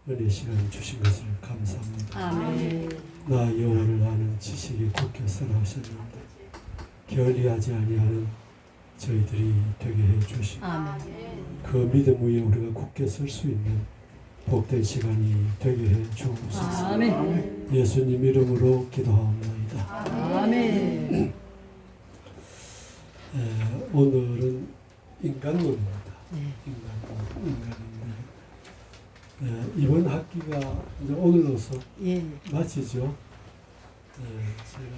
은혜 시간을 주신 것을 감사합니다. 아멘. 나 여호와를 아는 지식이 굳게 선하셨는데 게을리하지 아니하는 저희들이 되게 해 주시고 아멘. 그 믿음 위에 우리가 굳게 설 수 있는 복된 시간이 되게 해 주옵소서. 아멘. 예수님 이름으로 기도하옵나이다. 아멘. 오늘은 인간론입니다. 네. 인간인데 이번 학기가 이제 오늘로서 예. 마치죠. 제가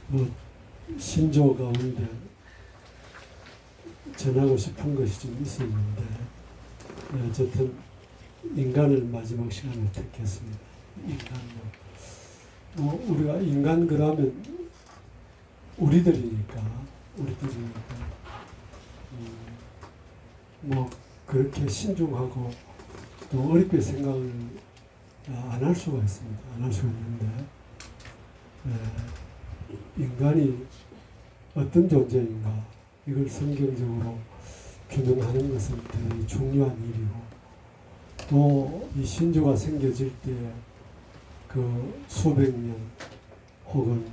뭐 신조 가운데 전하고 싶은 것이 좀 있었는데 어쨌든 인간을 마지막 시간에 택했습니다. 인간론. 우리가 인간 그러면 우리들이니까 뭐 그렇게 신중하고 또 어렵게 생각을 안 할 수가 있습니다. 안 할 수가 있는데 인간이 어떤 존재인가 이걸 성경적으로 규명하는 것은 대단히 중요한 일이고 또 이 신조가 생겨질 때 그 수백 년 혹은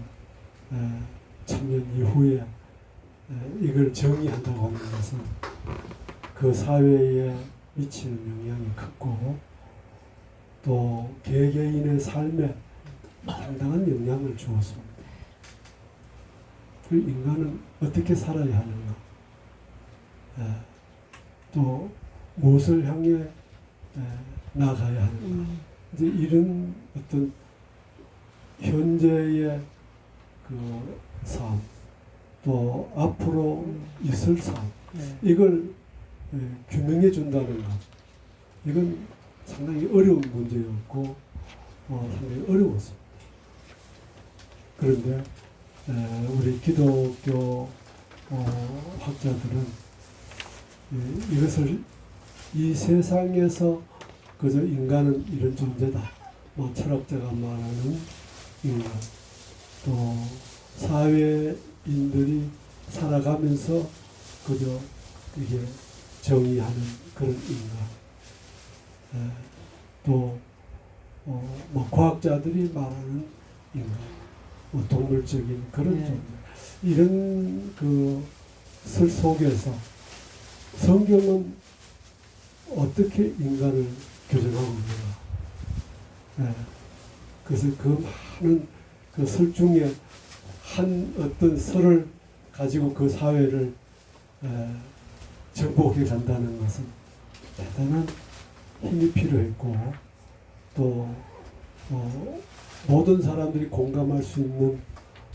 천년 이후에 이걸 정의한다고 하는 것은 그 사회에 미치는 영향이 크고 또 개개인의 삶에 상당한 영향을 주었습니다. 그 인간은 어떻게 살아야 하는가, 또 무엇을 향해 나아가야 하는가, 이제 이런 어떤 현재의 그 삶, 또 앞으로 있을 삶, 이걸 규명해 준다는 것, 이건 상당히 어려운 문제였고 상당히 어려웠습니다. 그런데 우리 기독교 학자들은 이것을 이 세상에서 그저 인간은 이런 존재다, 뭐 철학자가 말하는 인간, 또 사회인들이 살아가면서 그저 이게 정의하는 그런 인간, 또 뭐 과학자들이 말하는 인간, 뭐 동물적인 그런 존재, 이런 그 설 속에서 성경은 어떻게 인간을 교정하고 있는가? 그래서 그 많은 그 설 중에 한 어떤 설을 가지고 그 사회를 정복해 간다는 것은 대단한 힘이 필요했고 또 모든 사람들이 공감할 수 있는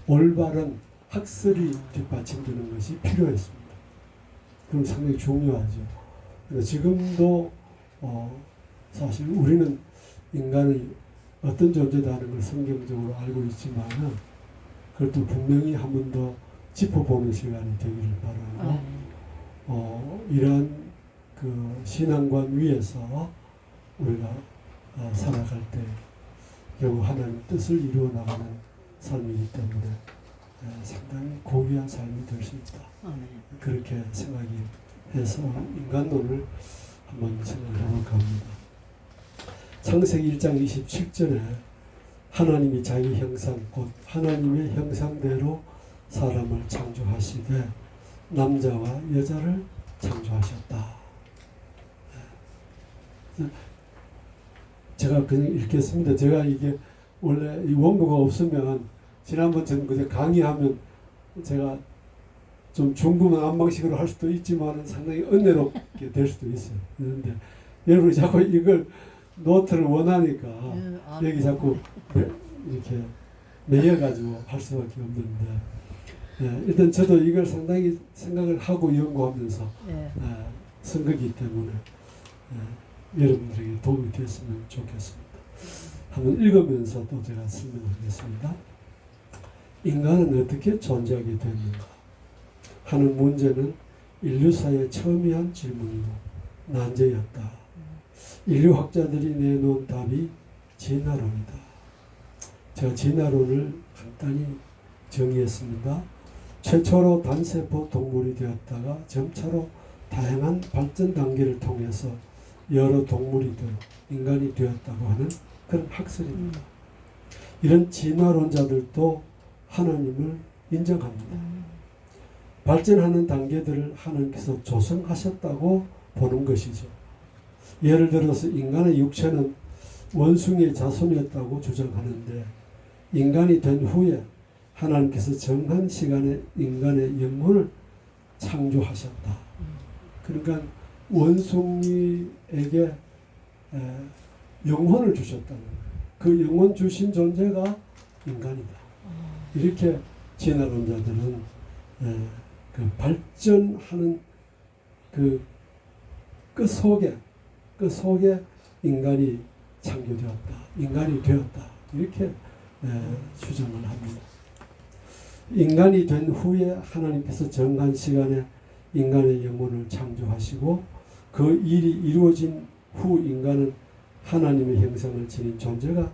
올바른 학설이 뒷받침되는 것이 필요했습니다. 그럼 상당히 중요하죠. 지금도 사실 우리는 인간이 어떤 존재다는 걸 성경적으로 알고 있지만 그걸 또 분명히 한 번 더 짚어보는 시간이 되기를 바라고 이러한 그 신앙관 위에서 우리가 살아갈 때 결국 하나님의 뜻을 이루어 나가는 삶이기 때문에 상당히 고귀한 삶이 될 수 있다. 그렇게 생각이 해서 인간론을 한번 생각을 해볼까 합니다. 창세기 1장 27절에 하나님이 자기 형상 곧 하나님의 형상대로 사람을 창조하시되 남자와 여자를 창조하셨다. 제가 그냥 읽겠습니다. 제가 이게 원래 이 원고가 없으면 지난번 전 그저 강의하면 제가 좀 중구만 안방식으로 할 수도 있지만 상당히 은혜롭게 될 수도 있어요. 그런데 여러분이 자꾸 이걸 노트를 원하니까 여기 자꾸 이렇게 매여가지고 할 수밖에 없는데 일단 저도 이걸 상당히 생각을 하고 연구하면서 쓴 거기 때문에 여러분들에게 도움이 됐으면 좋겠습니다. 한번 읽으면서 또 제가 설명하겠습니다. 인간은 어떻게 존재하게 됐는가 하는 문제는 인류사의 첨예한 질문이고 난제였다. 인류학자들이 내놓은 답이 진화론이다. 제가 진화론을 간단히 정의했습니다. 최초로 단세포 동물이 되었다가 점차로 다양한 발전 단계를 통해서 여러 동물이 인간이 되었다고 하는 그런 학설입니다. 이런 진화론자들도 하나님을 인정합니다. 발전하는 단계들을 하나님께서 조성하셨다고 보는 것이죠. 예를 들어서 인간의 육체는 원숭이의 자손이었다고 주장하는데 인간이 된 후에 하나님께서 정한 시간에 인간의 영혼을 창조하셨다. 그러니까 원숭이에게 영혼을 주셨다는 거예요. 그 영혼 주신 존재가 인간이다. 이렇게 진화론자들은 그 발전하는 그 끝 속에 인간이 창조되었다. 인간이 되었다. 이렇게 주장을 합니다. 인간이 된 후에 하나님께서 정한 시간에 인간의 영혼을 창조하시고 그 일이 이루어진 후 인간은 하나님의 형상을 지닌 존재가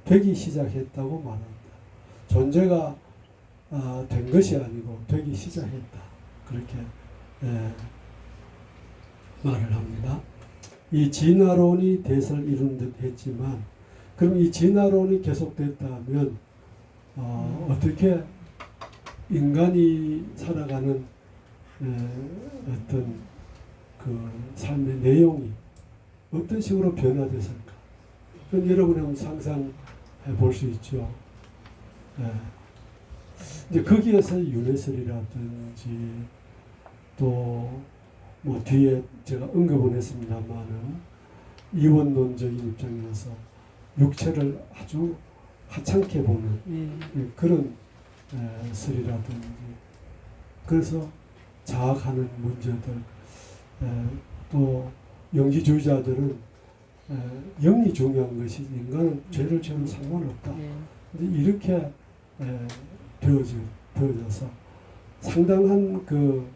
되기 시작했다고 말합니다. 존재가 된 것이 아니고 되기 시작했다. 그렇게 말을 합니다. 이 진화론이 대세를 이룬 듯 했지만 그럼 이 진화론이 계속됐다면 어떻게 인간이 살아가는 어떤 그 삶의 내용이 어떤 식으로 변화됐을까? 그건 여러분이 한번 상상해 볼 수 있죠. 이제 거기에서 윤회설이라든지 또 뭐 뒤에 제가 언급은 했습니다만은 이원론적인 입장에서 육체를 아주 하찮게 보는 그런 설이라든지 그래서 자학하는 문제들 또 영지주의자들은 영이 중요한 것이 인간은 죄를 지어도 상관없다. 근데 이렇게 되어져서 상당한 그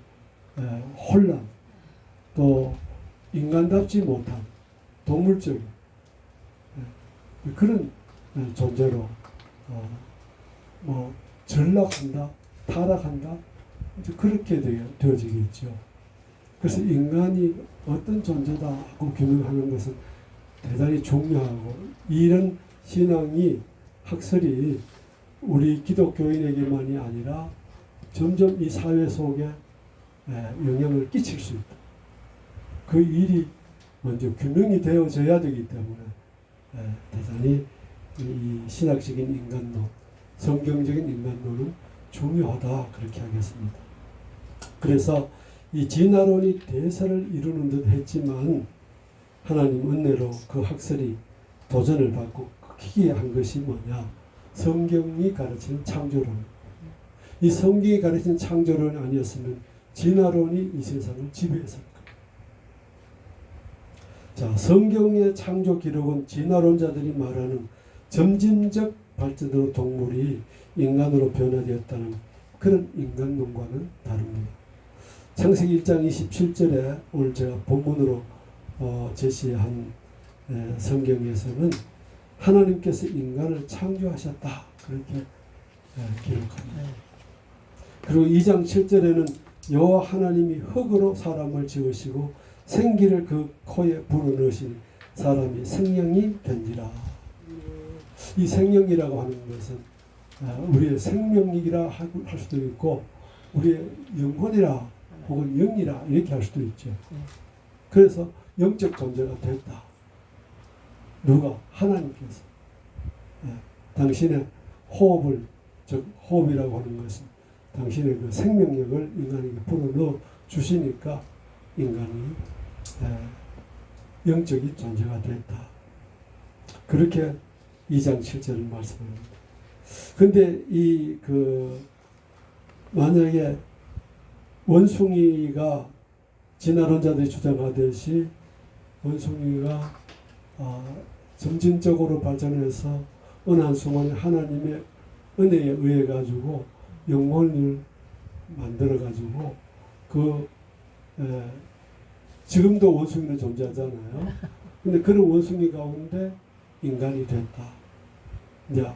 혼란 또 인간답지 못한 동물적인 그런 존재로 뭐 전락한다, 타락한다 이제 그렇게 되어지겠죠. 그래서 인간이 어떤 존재다 하고 규명하는 것은 대단히 중요하고 이런 신앙이 학설이 우리 기독교인에게만이 아니라 점점 이 사회 속에 영향을 끼칠 수 있다. 그 일이 먼저 규명이 되어져야 되기 때문에 대단히 이 신학적인 인간론, 성경적인 인간론은 중요하다 그렇게 하겠습니다. 그래서 이 진화론이 대세를 이루는 듯 했지만 하나님 은혜로 그 학설이 도전을 받고 크게 한 것이 뭐냐? 성경이 가르치는 창조론. 이 성경이 가르치는 창조론이 아니었으면 진화론이 이 세상을 지배했을 겁니다. 자, 성경의 창조 기록은 진화론자들이 말하는 점진적 발전으로 동물이 인간으로 변화되었다는 그런 인간론과는 다릅니다. 창세기 1장 27절에 오늘 제가 본문으로 제시한 성경에서는 하나님께서 인간을 창조하셨다 그렇게 기록합니다. 그리고 2장 7절에는 여호와 하나님이 흙으로 사람을 지으시고 생기를 그 코에 불어넣으시니 사람이 생명이 된지라. 이 생명이라고 하는 것은 우리의 생명이라 할 수도 있고 우리의 영혼이라 혹은 영이라 이렇게 할 수도 있죠. 그래서 영적 존재가 됐다. 누가? 하나님께서. 당신의 호흡을, 즉 호흡이라고 하는 것은 당신의 그 생명력을 인간에게 불어넣어 주시니까 인간이 영적인 존재가 됐다. 그렇게 2장 7절을 말씀합니다. 근데 만약에 원숭이가 진화론자들이 주장하듯이 원숭이가 점진적으로 발전해서 어느 한순간에 하나님의 은혜에 의해 가지고 영혼을 만들어 가지고 지금도 원숭이는 존재하잖아요. 근데 그런 원숭이 가운데 인간이 됐다. 자,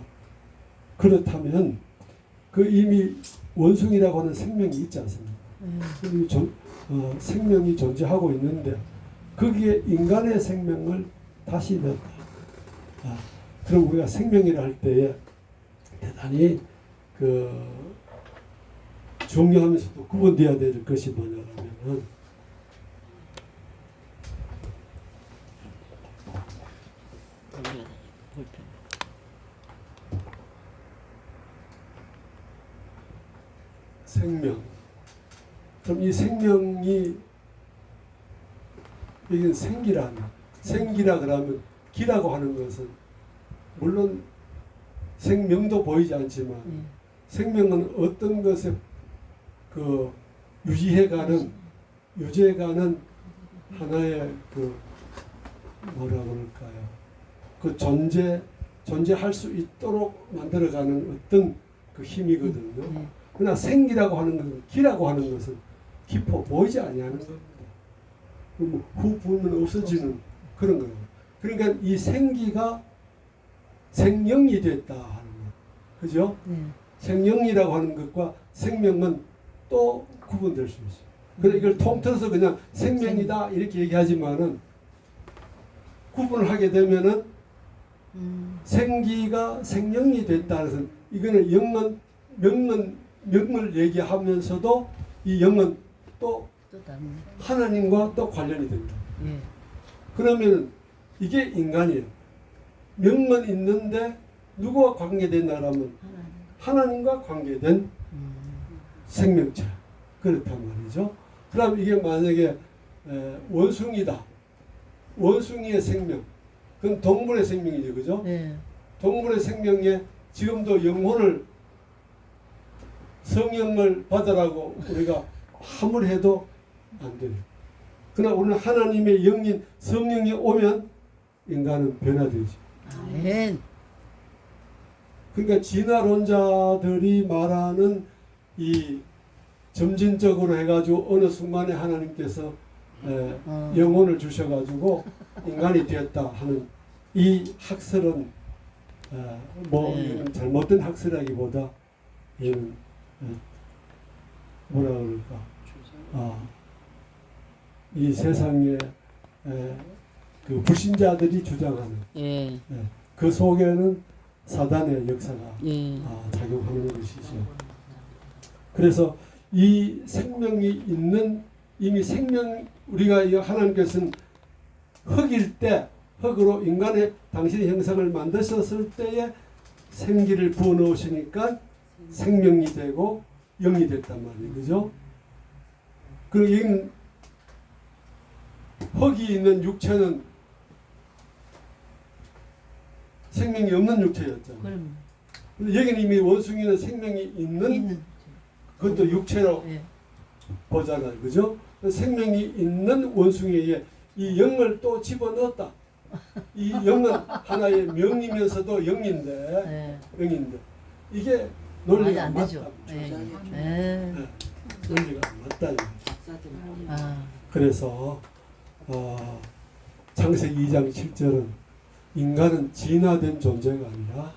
그렇다면 이미 원숭이라고 하는 생명이 있지 않습니까? 생명이 존재하고 있는데 거기에 인간의 생명을 다시 넣었다. 그럼 우리가 생명이라 할 때에 대단히 중요하면서도 구분되어야 될 것이 뭐냐면은 생명. 그럼 이 생명이 여기는 생기라 그러면 기라고 하는 것은 물론 생명도 보이지 않지만 생명은 어떤 것에 유지해가는 하나의 뭐라 그럴까요? 존재할 수 있도록 만들어가는 어떤 힘이거든요. 그러나 생기라고 하는 것은 기라고 하는 것은 깊어 보이지 아니하는 겁니다. 후 불면 없어지는 그런 거예요. 그러니까 이 생기가 생명이 됐다 하는 거, 그죠? 생명이라고 하는 것과 생명은 또 구분될 수 있어요. 그래서 이걸 통틀어서 그냥 생명이다 이렇게 얘기하지만은 구분을 하게 되면은 생기가 생명이 됐다 해서 이거는 명을 얘기하면서도 이 영은 또 하나님과 또 관련이 된다. 그러면 이게 인간이에요. 명은 있는데 누구와 관계된다라면 하나님과 관계된 생명체. 그렇단 말이죠. 그럼 이게 만약에 원숭이다. 원숭이의 생명. 그건 동물의 생명이죠. 그죠? 동물의 생명에 지금도 영혼을 성령을 받으라고 우리가 아무리 해도 안 돼요. 그러나 우리는 하나님의 영인 성령이 오면 인간은 변화되죠. 아멘. 그러니까 진화론자들이 말하는 이 점진적으로 해가지고 어느 순간에 하나님께서 영혼을 주셔가지고 인간이 되었다 하는 이 학설은 이건 잘못된 학설이라기보다 이는 뭐라 그럴까? 이 세상에 그 불신자들이 주장하는 그 속에는 사단의 역사가 작용하는 것이죠. 그래서 이 생명이 있는 이미 우리가 하나님께서는 흙일 때 흙으로 인간의 당신의 형상을 만드셨을 때에 생기를 부어 넣으시니까 생명이 되고 영이 됐단 말이에요. 그죠? 그리고 여기는 흙이 있는 육체는 생명이 없는 육체였잖아요. 여기는 이미 원숭이는 생명이 있는 그것도 육체로 보잖아요. 그죠? 생명이 있는 원숭이에 이 영을 또 집어넣었다. 이 영은 하나의 명이면서도 영인데 이게 논리가 안 맞다. 논리가 안 맞다. 그래서 창세기 2장 7절은 인간은 진화된 존재가 아니라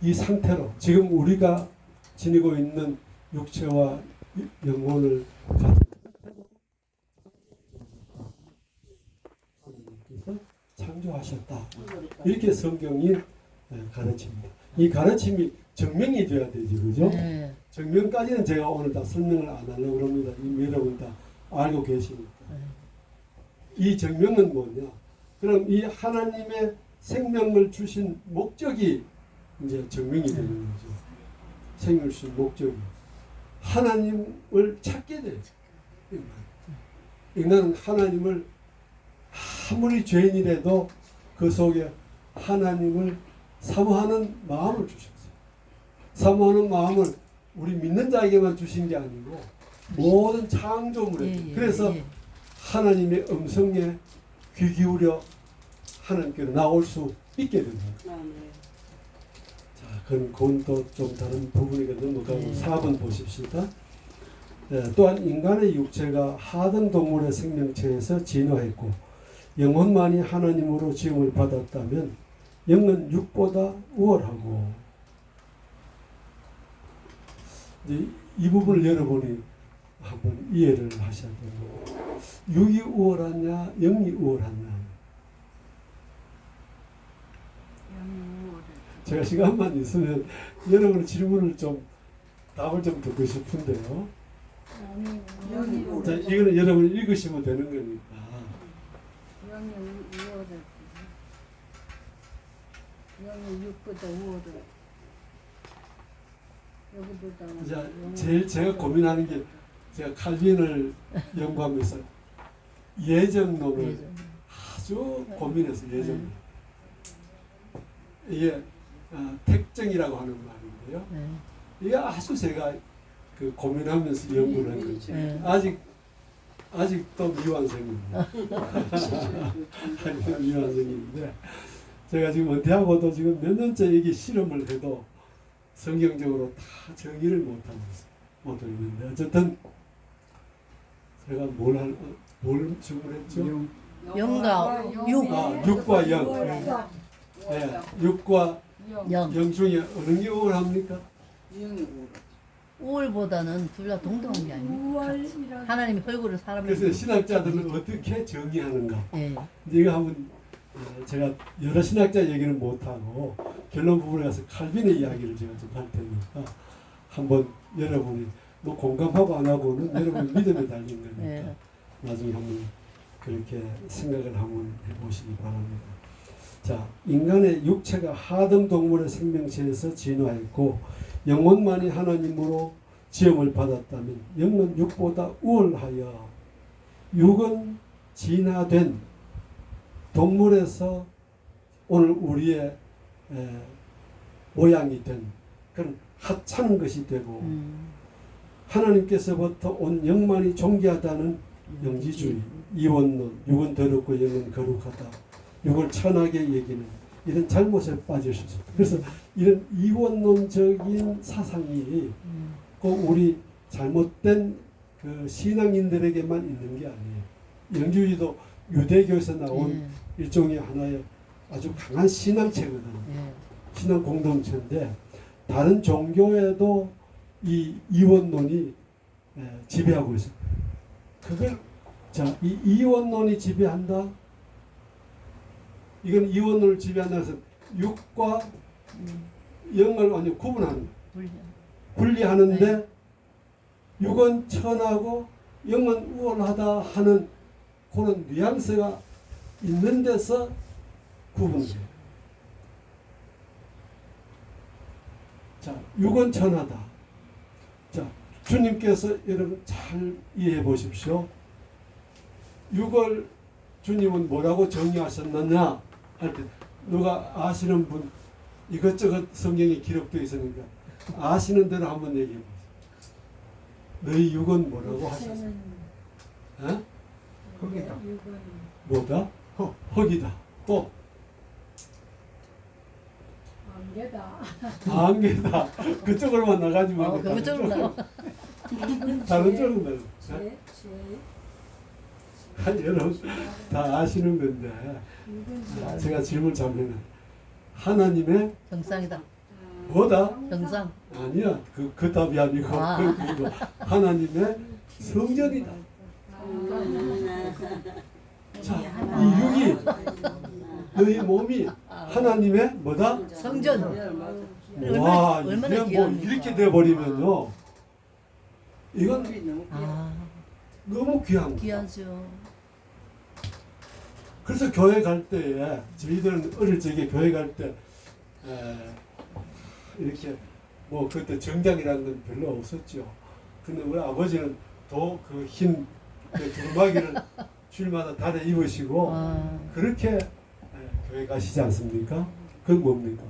이 상태로 지금 우리가 지니고 있는 육체와 영혼을 가진 하나님께서 창조하셨다. 이렇게 성경이 가르칩니다. 이 가르침이 증명이 돼야 되지, 그죠? 증명까지는 제가 오늘 다 설명을 안 하려고 합니다. 여러분 다 알고 계시니까. 이 증명은 뭐냐? 그럼 이 하나님의 생명을 주신 목적이 이제 증명이 되는 거죠. 생명을 주신 목적이. 하나님을 찾게 돼요. 인간은 하나님을 아무리 죄인이라도 그 속에 하나님을 사모하는 마음을 주셨어요. 사모하는 마음을 우리 믿는 자에게만 주신 게 아니고 모든 창조물에 그래서 하나님의 음성에 귀 기울여 하나님께로 나올 수 있게 된다. 자, 그건 또 좀 다른 부분에게 넘어가고 4번 보십시다. 또한 인간의 육체가 하등 동물의 생명체에서 진화했고 영혼만이 하나님으로 지음을 받았다면 영은 육보다 우월하고 이제 이 부분을 열어보니 한번 이해를 하셔야 됩니다. 6이 우월하냐 0이 우월하냐. 제가 시간만 있으면 여러분 질문을 좀 답을 좀 듣고 싶은데요. 자, 이거는 여러분 읽으시면 되는 거니까. 영이 5월을 0이 6보다 5월을 여기보다 자, 제일 제가 고민하는 게 제가 칼빈을 연구하면서 예정론을 아주 고민해서 예정론. 이게 택정이라고 하는 말인데요. 이게 아주 제가 그 고민하면서 연구를 한 거죠. 아직도 미완성입니다. 아직도 미완성인데 제가 지금 은퇴하고도 지금 몇 년째 이게 실험을 해도 성경적으로 다 정의를 못하고 있는데 어쨌든 제가 뭘 질문했죠? 0과 6. 6과 0. 네, 6과 0 중에 어느 게 우월합니까? 5월보다는 둘 다 동등한 게 아닙니까? 하나님이 얼굴을 사람에게. 그래서 신학자들은 어떻게 정의하는가? 예. 이거 한번 제가 여러 신학자 얘기는 못하고 결론 부분에 가서 칼빈의 이야기를 제가 좀 할 테니까 한번 여러분이 뭐 공감하고 안 하고는 여러분 믿음에 달린 거니까 네. 나중에 한번 그렇게 생각을 한번 해보시기 바랍니다. 자, 인간의 육체가 하등 동물의 생명체에서 진화했고 영혼만이 하나님으로 지음을 받았다면 영은 육보다 우월하여 육은 진화된 동물에서 오늘 우리의 모양이 된 그런 하찮은 것이 되고 하나님께서부터 온 영만이 존귀하다는 영지주의, 이원론, 육은 더럽고 영은 거룩하다, 육을 천하게 여기는 이런 잘못에 빠질 수 있습니다. 그래서 이런 이원론적인 사상이 꼭 우리 잘못된 그 신앙인들에게만 있는 게 아니에요. 영주주의도 유대교에서 나온 일종의 하나의 아주 강한 신앙체거든요. 신앙 공동체인데 다른 종교에도 이 이원론이 지배하고 있어요. 그걸 이 이원론이 지배한다. 이건 이원론을 지배한다 해서 6과 0을 완전 구분하는 분리하는데 6은 천하고 0은 우월하다 하는 그런 뉘앙스가 있는 데서 구분돼요. 자, 6은 천하다. 자, 주님께서 여러분 잘 이해해 보십시오. 6을 주님은 뭐라고 정의하셨느냐 할 때 누가 아시는 분 이것저것 성경에 기록되어 있으니까 아시는 대로 한번 얘기해 보세요. 너희 6은 뭐라고 하셨어요? 흑이다. 뭐다? 흙이다. 또 안개다. 그쪽으로만 나가지 말고 그쪽으로 나가. 다른 쪽으로 나가. 여러분 다 아시는 건데 제가 질문 잘하면 하나님의 정상이다. 뭐다? 정상. 아니야. 그 답이 아니고 그리고 하나님의 성전이다. 자, 이 육이 너희 몸이 하나님의 뭐다? 성전. 와, 얼마나 이게 뭐 귀합니까? 이렇게 돼 버리면요. 이건 너무 귀한 거야. 귀하죠. 그래서 교회 갈 때에 저희들은 어릴 적에 교회 갈 때 이렇게 뭐 그때 정장이라는 건 별로 없었죠. 근데 우리 아버지는 또 그 흰 두루마기를 주일마다 달에 입으시고 그렇게 교회 가시지 않습니까? 그건 뭡니까?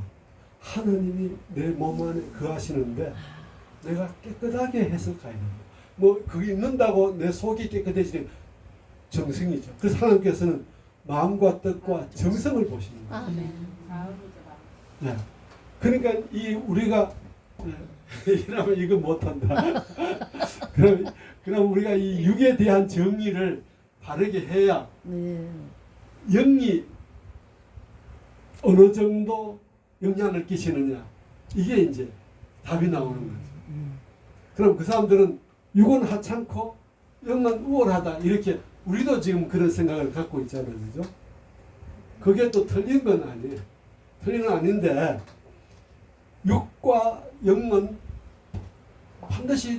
하나님이 내 몸 안에 거하시는데 내가 깨끗하게 해서 가야 됩니다. 뭐 그게 있는다고 내 속이 깨끗해지는 정성이죠. 그래서 하나님께서는 마음과 뜻과 정성을 보시는 거예요. 네. 그러니까 이 우리가 이러면 이거 못한다. 그럼 우리가 이 육에 대한 정의를 바르게 해야 영이 어느 정도 영향을 끼치느냐 이게 이제 답이 나오는 거죠. 그럼 그 사람들은 육은 하찮고 영은 우월하다. 이렇게 우리도 지금 그런 생각을 갖고 있잖아요. 그죠? 그게 또 틀린 건 아니에요. 틀린 건 아닌데 육과 영은 반드시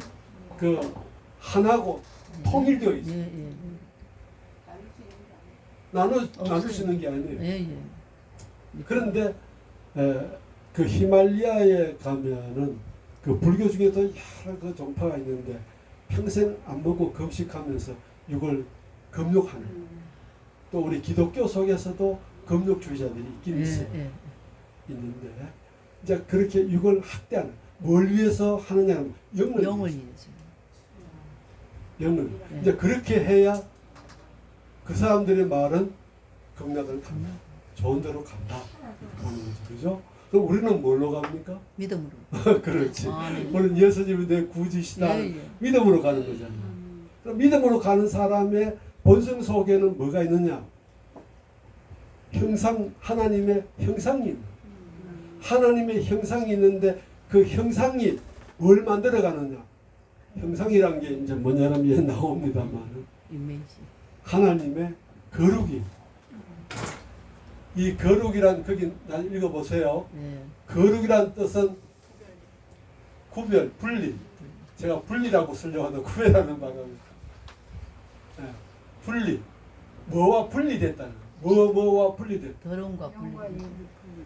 그 하나고 통일되어 있어요. 예. 나눌 수 있는 게 아니에요. 예. 그런데 그 히말라야에 가면은 그 불교 중에도 여러 그 종파가 있는데 평생 안 먹고 금식하면서 육을 금욕하는, 또 우리 기독교 속에서도 금욕주의자들이 있긴 있어요. 있는데 이제 그렇게 육을 학대하는, 뭘 위해서 하느냐는 영을 위해서. 영을. 예. 이제 그렇게 해야 그 사람들의 말은 극락을 간다, 좋은 데로 간다 하는 거죠. 그죠? 그럼 우리는 뭘로 갑니까? 믿음으로. 그렇지. 네. 우리는 예수님이 내 구주시다. 예. 믿음으로 가는 거잖아요. 그럼 믿음으로 가는 사람의 본성 속에는 뭐가 있느냐? 형상, 하나님의 형상이 있는. 하나님의 형상이 있는데 그 형상이 뭘 만들어 가느냐? 형상이란 게 이제 뭐냐면 이제 나옵니다만 이미지. 하나님의 거룩이. 이 거룩이란, 거기 읽어보세요. 예. 거룩이란 뜻은 구별, 분리. 제가 분리라고 쓰려고 하는데 구별하는 방법입니다. 네. 분리. 뭐와 분리됐다는 거. 뭐와 분리됐다. 더러움과 분리. 영과 육이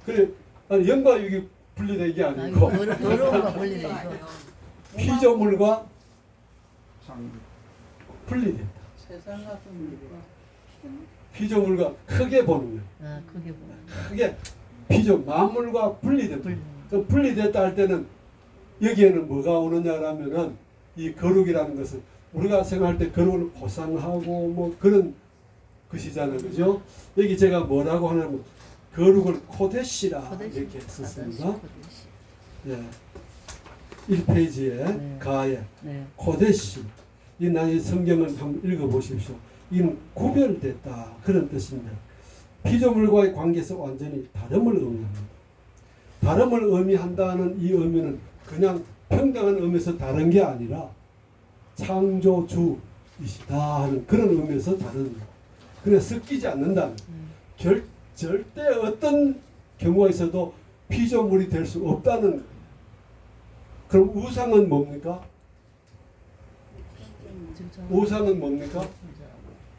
그래, 아니, 영과 육이 분리된 게 아니고 더러움과 분리된 거. 피조물과 분리됐다. 세상 같은 일과 피조물과 크게 보는 거예요. 아, 그게 뭐. 크게 만물과 분리됐다. 분리. 그 분리됐다 할 때는 여기에는 뭐가 오느냐라면은 이 거룩이라는 것은 우리가 생각할 때 거룩을 보상하고 뭐 그런 것이잖아요. 그죠? 여기 제가 뭐라고 하냐면 거룩을 코데시라 이렇게 썼습니다. 예. 1페이지에 네. 가에 네. 코데시. 이 나의 성경을 한번 읽어보십시오. 이는 구별됐다 그런 뜻입니다. 피조물과의 관계에서 완전히 다름을 의미합니다. 다름을 의미한다는 이 의미는 그냥 평등한 의미에서 다른 게 아니라 창조주이시다 하는 그런 의미에서 다른, 그냥 섞이지 않는다는, 절대 어떤 경우가 있어도 피조물이 될 수 없다는 거예요. 그럼 우상은 뭡니까? 우상은 뭡니까?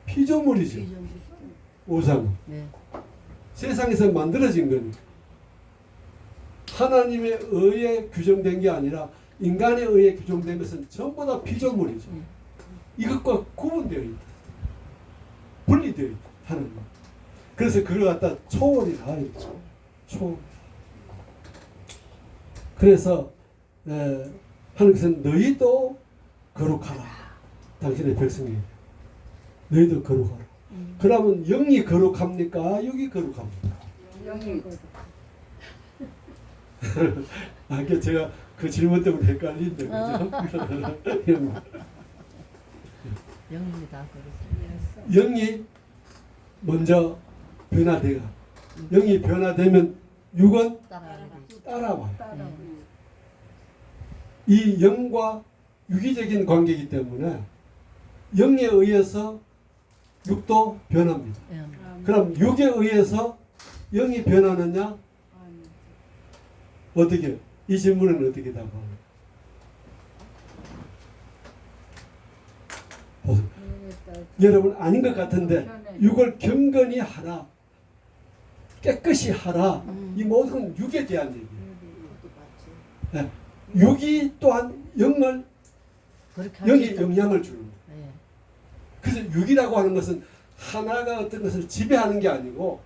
피조물이죠. 우상은 네. 세상에서 만들어진 거니까 하나님에 의해 규정된 게 아니라 인간에 의해 규정된 것은 전부 다 피조물이죠. 이것과 구분되어 있다, 분리되어 있다 하는 거. 그래서 그걸 갖다 초월이라 했죠. 초월. 그래서 하나님께서는 너희도 거룩하라. 당신의 백성이 너희도 거룩하라. 그러면 영이 거룩합니까? 육이 거룩합니까? 영이 그 제가 그 질문 때문에 헷갈리는데 그죠? 영이 다 그렇죠. 영이 먼저 변화돼가. 영이 변화되면 육은 따라와요. 이 영과 유기적인 관계이기 때문에 영에 의해서 육도 변합니다. 그럼 육에 의해서 영이 변하느냐? 어떻게? 이 질문은 어떻게 답합니까? 보세요. 여러분 아닌 것 같은데 육을 경건히 하라, 깨끗이 하라. 이 모든 건 육에 대한 얘기예요. 네. 육이 또한 영을, 영에 영향을 주는 거예요. 네. 그래서 육이라고 하는 것은 하나가 어떤 것을 지배하는 게 아니고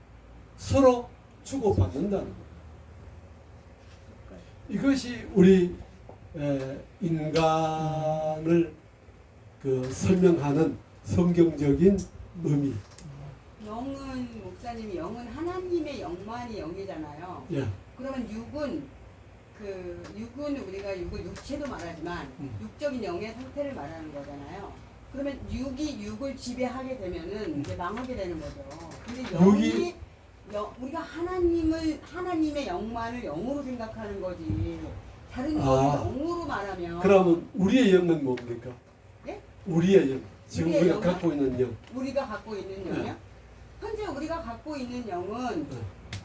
서로 주고받는다는 거예요. 이것이 우리 인간을 그 설명하는 성경적인 의미. 영은 목사님이 영은 하나님의 영만이 영이잖아요. 예. 그러면 육은 우리가 육을 육체도 말하지만 육적인 영의 상태를 말하는 거잖아요. 그러면 육이 육을 지배하게 되면은 이제 망하게 되는 거죠. 근데 영이 우리가 하나님의 영만을 영으로 생각하는 거지. 다른 걸 영으로 말하면. 그러면 우리의 영은 뭡니까? 우리의 영, 지금 우리의 우리가 영은? 갖고 있는 영. 우리가 갖고 있는 영이요? 현재 우리가 갖고 있는 영은 네.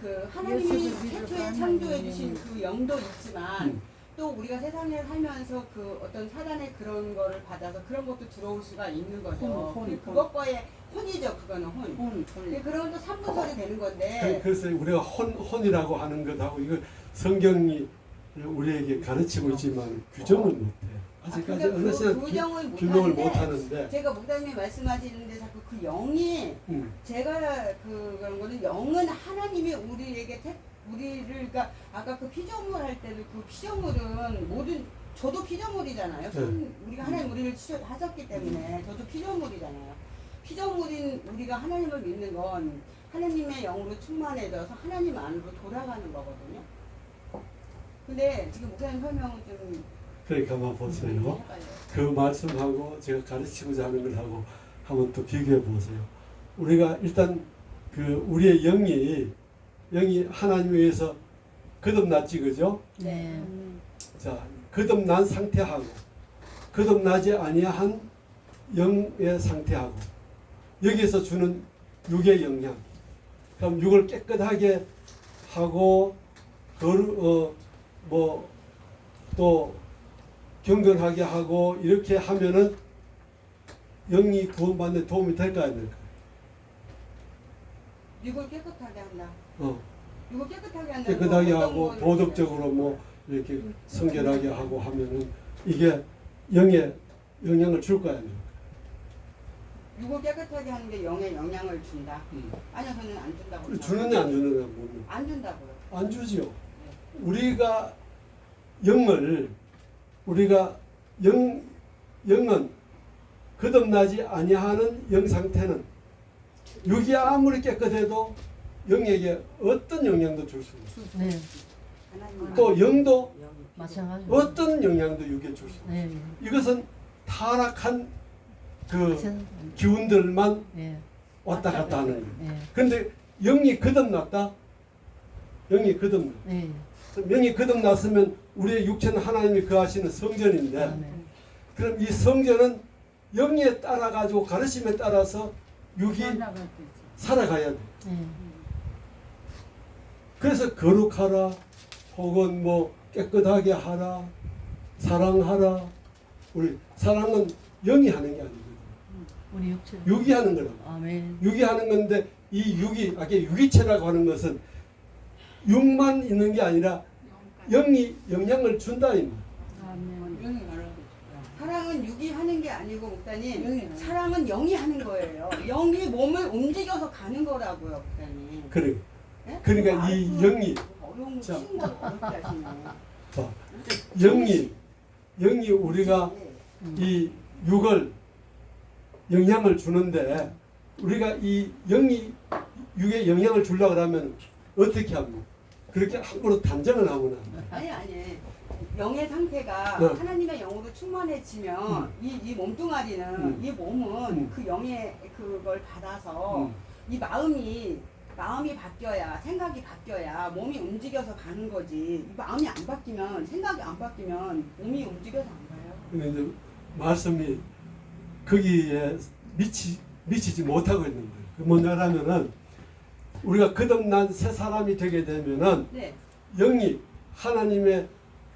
그 하나님이 예수를 최초에 믿어서 창조해 하나님의 주신 그 영도 있지만 또 우리가 세상에 살면서 그 어떤 사단의 그런 거를 받아서 그런 것도 들어올 수가 있는 거죠. 혼. 그것과의 혼이죠. 그거는 혼. 혼. 그런 또 삼분설이 되는 건데 그래서 우리가 혼이라고 하는 것하고 이거 성경이 우리에게 가르치고 있지만 규정을 못해. 아직까지 어느 시나 교정을 규명을 못하는데 못하는데. 제가 목사님이 말씀하시는데 자꾸 그 영이 제가 그런 거는 영은 하나님이 우리에게 우리를 그러니까 아까 그 피조물 할 때도 그 피조물은 모든 저도 피조물이잖아요. 우리가 하나님 우리를 하셨기 때문에 저도 피조물이잖아요. 피조물인 우리가 하나님을 믿는 건 하나님의 영으로 충만해져서 하나님 안으로 돌아가는 거거든요. 근데 지금 목사님 설명은 좀 그러니까 한번 보세요. 헷갈려요. 그 말씀하고 제가 가르치고자 하는 것하고 한번 또 비교해 보세요. 우리가 일단 그 우리의 영이 하나님 위해서 거듭났지, 그죠? 네. 자, 거듭난 상태하고 거듭나지 아니한 영의 상태하고 여기에서 주는 육의 영향. 그럼 육을 깨끗하게 하고 또 경건하게 하고 이렇게 하면은 영이 구원받는 데 도움이 될까 안 될까? 육을 깨끗하게 한다. 육을 깨끗하게 한다. 깨끗하게 하고 도덕적으로 뭐 이렇게 성결하게 하고 하면은 이게 영에 영향을 줄 거야. 육을 깨끗하게 하는 게 영에 영향을 준다. 아니요, 저는 안 준다고. 주느냐 안 주느냐 모르는. 안 준다고요. 안 주지요. 우리가 영은 거듭나지 아니하는 영 상태는 육이 아무리 깨끗해도 영에게 어떤 영향도 줄 수 없어요. 네. 또 영도 마찬가지로. 어떤 영향도 육에 줄 수 없어요. 네. 이것은 타락한 그 마찬- 기운들만 네. 왔다 갔다 하는 거예요. 네. 그런데 영이 거듭났다? 영이 거듭나. 네. 영이 거듭났으면 우리의 육체는 하나님이 거하시는 성전인데 아, 네. 그럼 이 성전은 영에 따라 가지고 가르침에 따라서 육이 살아가야 돼. 네. 그래서 거룩하라 혹은 뭐 깨끗하게 하라 사랑하라. 우리 사랑은 영이 하는 게 아니거든. 우리 육체. 육이 하는 거라고. 아멘. 육이 하는 건데 이 육이 아까 유기체라고 하는 것은 육만 있는 게 아니라 영이 영향을 준다 이 말. 사랑은 육이 하는 게 아니고 목사님, 영이 하는 사랑은 영이 하는 거예요. 영이 몸을 움직여서 가는 거라고요, 목사님. 그래. 예? 그러니까 이 영이 어려운 자. 친구 어렵게 하시네. 봐. 영이 우리가 이 육을 영향을 주는데 우리가 이 영이 육에 영향을 주려고 하면 어떻게 합니까? 그렇게 함부로 단정을 하면 안 돼. 아니 영의 상태가 네. 하나님의 영으로 충만해지면 이 몸뚱아리는 이 몸은 그 영의 그걸 받아서 이 마음이 바뀌어야 생각이 바뀌어야 몸이 움직여서 가는 거지. 이 마음이 안 바뀌면 생각이 안 바뀌면 몸이 움직여서 안 가요. 근데 이제 말씀이 거기에 미치지 못하고 있는 거예요. 그 뭐냐면은 우리가 거듭난 새 사람이 되게 되면은 네. 영이 하나님의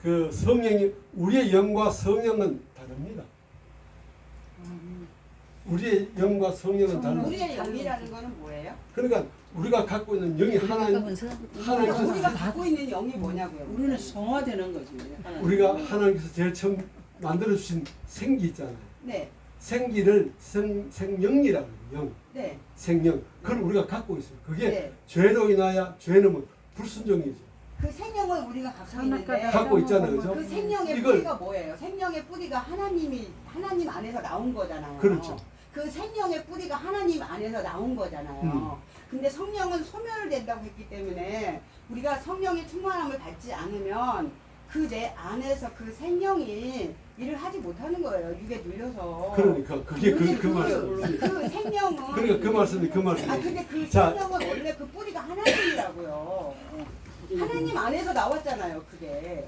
그 성령이 우리의 영과 성령은 다릅니다. 우리의 영과 성령은 다릅니다. 우리의 영이라는 거는 뭐예요? 그러니까 우리가 갖고 있는 영이 하나님께서 우리가 갖고 있는 영이 뭐냐고요? 우리는 성화되는 거지. 우리가 하나님께서 제일 처음 만들어 주신 생기 있잖아요. 네. 생기를 생영이라고 해요. 영. 네. 생명. 그걸 우리가 갖고 있어요. 그게 네. 죄로 인하여 죄는 뭐 불순종이죠. 그 생명을 우리가 갖고 있는데 갖고 있잖아요. 그죠? 그 생명의 이걸- 뿌리가 뭐예요? 생명의 뿌리가 하나님 안에서 나온 거잖아요. 그렇죠. 그 생명의 뿌리가 하나님 안에서 나온 거잖아요. 근데 성령은 소멸된다고 했기 때문에 우리가 성령의 충만함을 받지 않으면 그 내 안에서 그 생명이 일을 하지 못하는 거예요. 육에 눌려서. 그러니까 그게 그 말씀. 그 생명은 그러니까 그 말씀이 그 말씀이. 아 근데 그 자. 생명은 원래 그 뿌리가 하나님이라고요. 하나님 안에서 나왔잖아요. 그게.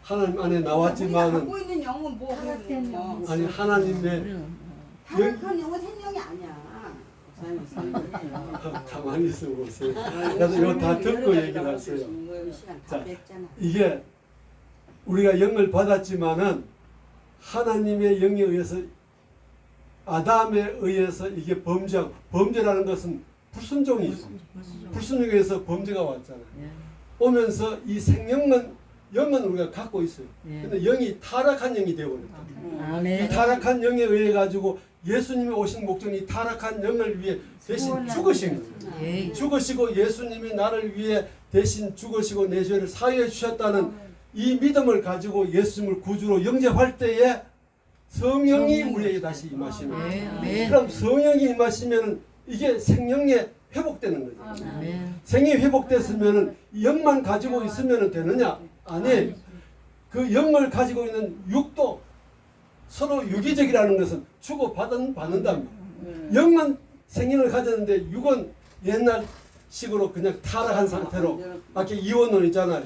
하나님 안에 우리가 나왔지만은 갖고 있는 영은 뭐 타락된 뭐 영. 아니 하나님의 우리는 타락한 영은 생명이 아니야. 가만히 있어 보세요. 그래서 이거 다 듣고 얘기를 하세요. 시간 자, 다 뺐잖아. 이게 우리가 영을 받았지만은 하나님의 영에 의해서 아담에 의해서 이게 범죄라는 것은 불순종이죠. 불순종에 의해서 범죄가 왔잖아요. 예. 오면서 이 영은 우리가 갖고 있어요. 예. 근데 영이 타락한 영이 되어버렸다. 이 아멘. 타락한 영에 의해 가지고 예수님이 오신 목적은 이 타락한 영을 위해 대신 죽으신 거예요. 예. 죽으시고 예수님이 나를 위해 대신 죽으시고 내 죄를 사유해 주셨다는 이 믿음을 가지고 예수님을 구주로 영접할 때에 성령이 우리에게 다시 임하시는 거예요. 예. 아멘. 그럼 성령이 임하시면 이게 생명에 회복되는 거죠. 아멘. 생이 회복됐으면 영만 가지고 있으면 되느냐? 아니, 그 영을 가지고 있는 육도 서로 유기적이라는 것은 주고받는답니다. 영만 생명을 가졌는데 육은 옛날 식으로 그냥 타락한 상태로 아까 이원론 있잖아요.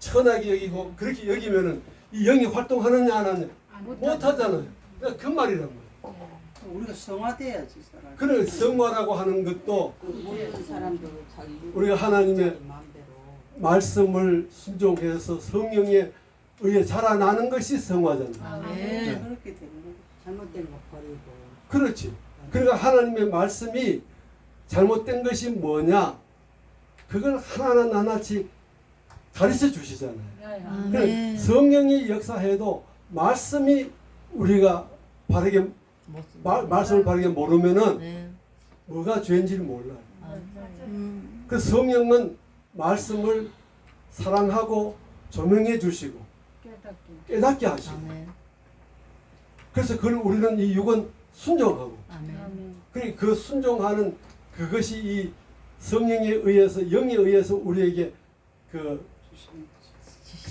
천하게 여기고 그렇게 여기면은 이 영이 활동하느냐 안 하느냐 못하잖아요. 그러니까 그 말이란 말이에요. 우리가 성화돼야지 사람. 그래 성화라고 하는 것도 모든 사람도 자기 우리가 하나님의 마음대로 말씀을 순종해서 성령에 의해 자라나는 것이 성화잖아요. 아멘. 그렇게 되는 거. 잘못된 거 버리고 그렇지. 그러니까 하나님의 말씀이 잘못된 것이 뭐냐? 그걸 하나하나 나нач이 가르쳐 주시잖아요. 아멘. 그러니까 성령이 역사해도 말씀이 우리가 바르게 말씀을 바르게 모르면은 네. 뭐가 죄인지를 몰라요. 음. 그 성령은 말씀을 사랑하고 조명해 주시고 깨닫게 하시고 아멘. 그래서 그걸 우리는 이 육은 순종하고 아멘. 그러니까 그 순종하는 그것이 이 성령에 의해서 영에 의해서 우리에게 그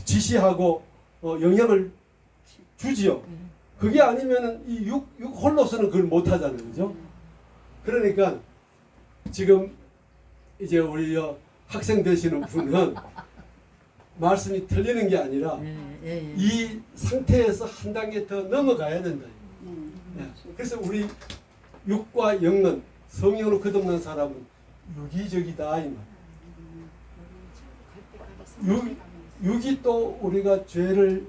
지시하고 영향을 주지요. 그게 아니면은 이 육 홀로서는 그걸 못 하잖아요. 그죠? 그러니까 지금 이제 우리 학생 되시는 분은 말씀이 틀리는 게 아니라 예. 예. 이 상태에서 한 단계 더 넘어가야 된다. 네. 그래서 우리 육과 영은 성령으로 거듭난 사람은 유기적이다 이 말. 육이 또 우리가 죄를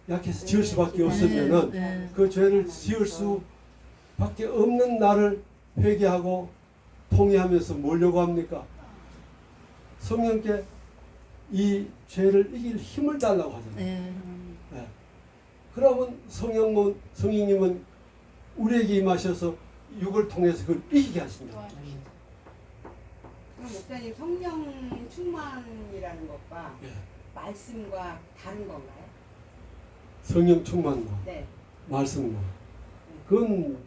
약해서 지을 수밖에 없으면은 네. 그 죄를 지을 수밖에 없는 나를 회개하고 통회하면서 뭐려고 합니까? 성령께 이 죄를 이길 힘을 달라고 하잖아요. 네. 네. 그러면 성령님은 우리에게 임하셔서 육을 통해서 그걸 이기게 하십니다. 그럼 목사님 성령 충만이라는 것과 예. 말씀과 다른 건가요? 성령 충만과 네. 말씀과 그건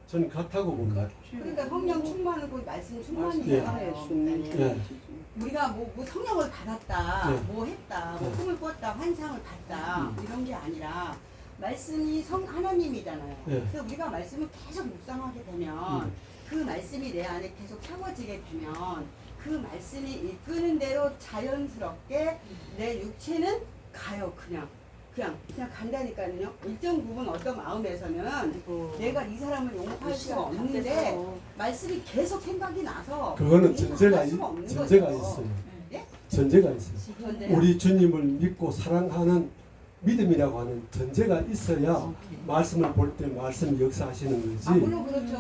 전 같다고 봅니다. 그러니까 성령 충만은 그 말씀 충만이잖아요. 예. 목사님. 예. 우리가 뭐 성령을 받았다, 네. 뭐 했다, 뭐 네. 꿈을 꿨다, 환상을 봤다 이런 게 아니라 말씀이 하나님이잖아요. 네. 그래서 우리가 말씀을 계속 묵상하게 되면 그 말씀이 내 안에 계속 채워지게 되면 그 말씀이 이끄는 대로 자연스럽게 내 육체는 가요. 그냥 간다니까요. 일정 부분 어떤 마음에서는 내가 이 사람을 용서할 수가 없는데 말씀이 계속 생각이 나서 그거는 용서할 수가 없는 전제가 거죠. 있어요. 예? 전제가 있어요. 전제요? 우리 주님을 믿고 사랑하는 믿음이라고 하는 전제가 있어야 말씀을 볼 때 말씀이 역사하시는 거지. 물론 그렇죠.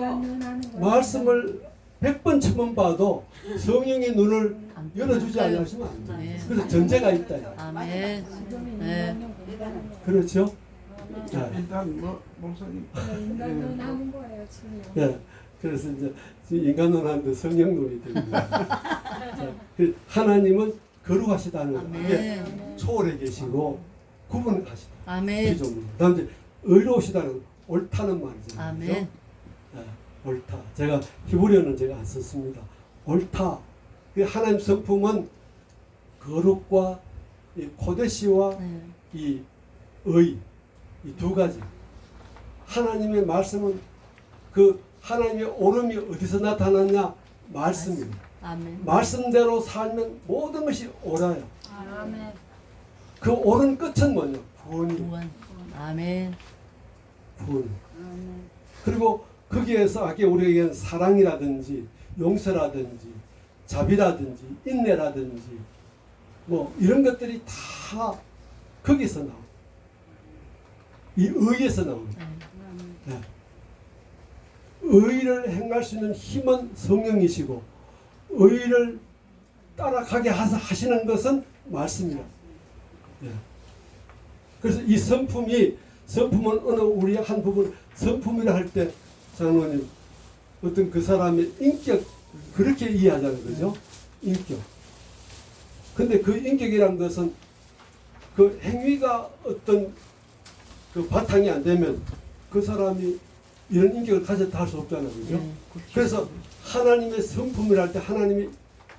말씀을 100번 1000번 봐도 성령의 눈을 열어주지 않으시면 안 돼요. 네. 그래서 전제가 있다. 아멘. 네. 그렇죠? 네. 일단 목사님 인간은 하는 거예요 지금. 네. 그래서 이제 인간론하는데 성령론이 됩니다. 자, 그 하나님은 거룩하시다는 게 아멘. 초월해 계시고 구분하시다. 아멘. 피조물. 그다음 이제 의로우시다는 옳다는 말이잖아요. 아멘. 그죠? 네, 옳다. 제가 히브리어는 제가 안 썼습니다. 옳다. 그 하나님 성품은 거룩과 이 코데시와 네. 이 의, 이 두 가지. 하나님의 말씀은 그 하나님의 옳음이 어디서 나타났냐? 말씀입니다. 아멘. 말씀대로 살면 모든 것이 옳아요. 아멘. 그 옳은 끝은 뭐냐? 구원이 구원. 아멘. 구원. 그리고 거기에서 아까 우리가 얘기한 사랑이라든지 용서라든지 자비라든지 인내라든지 뭐 이런 것들이 다 거기서 나옵니다. 이 의에서 나옵니다. 네. 의를 행할 수 있는 힘은 성령이시고 의를 따라가게 하시는 것은 말씀이라. 네. 그래서 이 성품은 어느 우리 한 부분 성품이라 할 때 장로님 어떤 그 사람의 인격 그렇게 이해하잖아요, 그죠? 인격. 근데 그 인격이란 것은 그 행위가 어떤 그 바탕이 안 되면 그 사람이 이런 인격을 가졌다 할 수 없잖아요, 그죠? 그래서 하나님의 성품이라 할 때 하나님이